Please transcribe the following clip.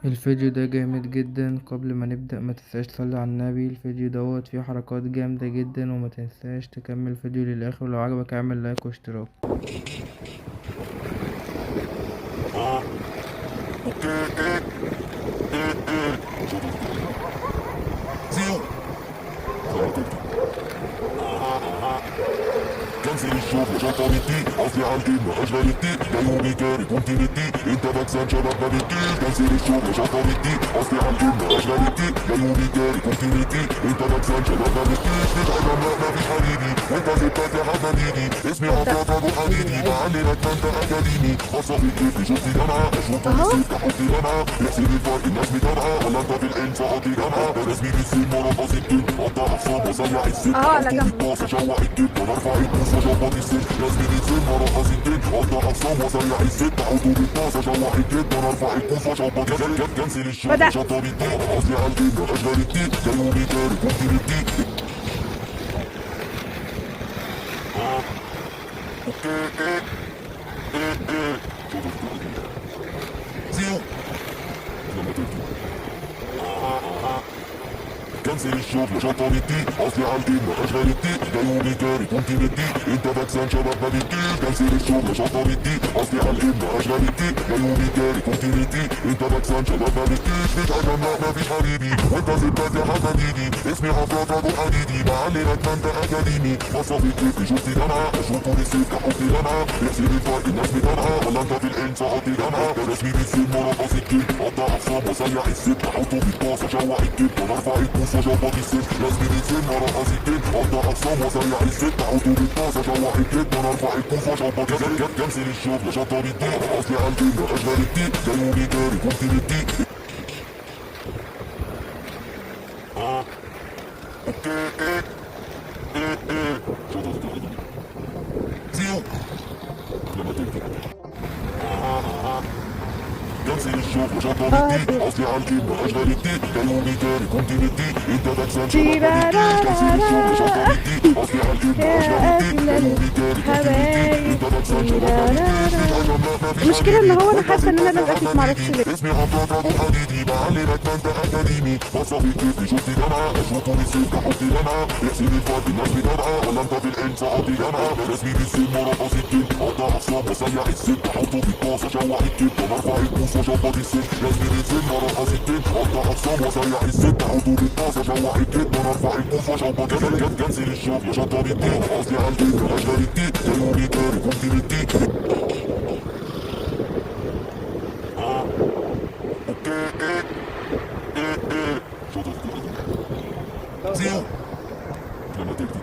الفيديو ده جامد جدا. قبل ما نبدأ ما تنساش تصلي على النبي. الفيديو دوت فيه حركات جامدة جدا، وما تنساش تكمل الفيديو للآخر، ولو عجبك اعمل لايك واشتراك. كنسل الشغل شطارتي قصدي عالكلمة أجملتي يومي كاري كونتينيتي انت بكسان شباب ما بتجيش. كنسل الشغل شطارتي قصدي عالكلمة أجملتي يومي كاري كونتينيتي انت بكسان شباب ما بتجيش. مش عدم لا مفيش حبيبي وانت زبطت يا حبيبي اسمي عطاط ابو حبيبي بعلمك ما انت اكاديمي خاصة في كيفي شفتي جامعة اشوف اهو. نسيت تحطي جامعة يحسب الفرق الناس متابعة ولا انت في العلم سقطي جامعة بلاش مين السن مرة ستين قطع اعصاب وسيع الست اهو على حطه جنب. بالطاسة شوح الجبن ارفع البوس وظبط السن لازم السن مرة ستين قطع اعصاب وسيع الست حطه بالطاسة شوح الجبن ارفع البوس وظبط السن كنسل الشغل بدأت. شطب الدين قصدي على الجبن اشغل الدين يومي كاري كنت الدين زيو كنسل الشغل شطارتي قصدي عالكلمة أشغلتي يومي كاري كونتينيتي انت بكسان شباب ما بتجيش. كنسل الشغل شطارتي قصدي عالكلمة أشغلتي يومي كاري كونتينيتي انت بكسان شباب ما بتجيش. مش عدم لا مفيش حبيبي وانت زبطت يا حبيبي اسمي عطاط ابو حديدي بعلمك ما انت اكاديمي خاصة في كيفي شفتي جامعة اشوف نسيت تحطي جامعة يحسب الفرق الناس متابعة ولا انت في العلم سقطي جامعة بلاش مين السن مرة ستين قطع اعصاب وسيع الست حطه بالطاسة شوح الجبن ارفع البوس وظبط السن لازم السن مرة ستين قطع اعصاب وسيع الست حطه بالطاسة شوح الجبن ارفع البوس وظبط السن كنسل الشغل شطب الدين قصدي عالكلمة اشغل الدين يومي كاري كونتينيتي زيو كنسل الشغل شطارتي قصدي عالكلمة أشغلتي يومي كاري كونتينيتي انت بكسان شباب ما بتجيش. كنسل الشغل شطارتي قصدي عالكلمة يا أشغلتي أجمل يومي كاري كونتينيتي انت الحبايب. بكسان شباب ما بتجيش. مش عشان لا مفيش المشكلة ان حبيبي هو انا وانت حاسة ان انا زبطت يا لزقت معرفش ليه. حبيبي اسمي عطاط ابو حديدي بعلمك ما انت اكاديمي خاصة في كيفي شفتي جامعة اشوف نسيت تحطي جامعة يحسب الفرق الناس متابعة ولا انت في العلم سقطي جامعة بلاش مين السن مرة ستين قطع اعصاب وسيع الست حطه بالطاسة شوح الجبن ارفع البوس وظبط السن لازم السن مرة ستين قطع اعصاب وسيع الست حطه بالطاسة شوح الجبن ارفع البوس وظبط السن كنسل الشغل شطب الدين قصدي عالكلمة اشغل الدين يومي كاري كونتينيتي زيو لما تكتب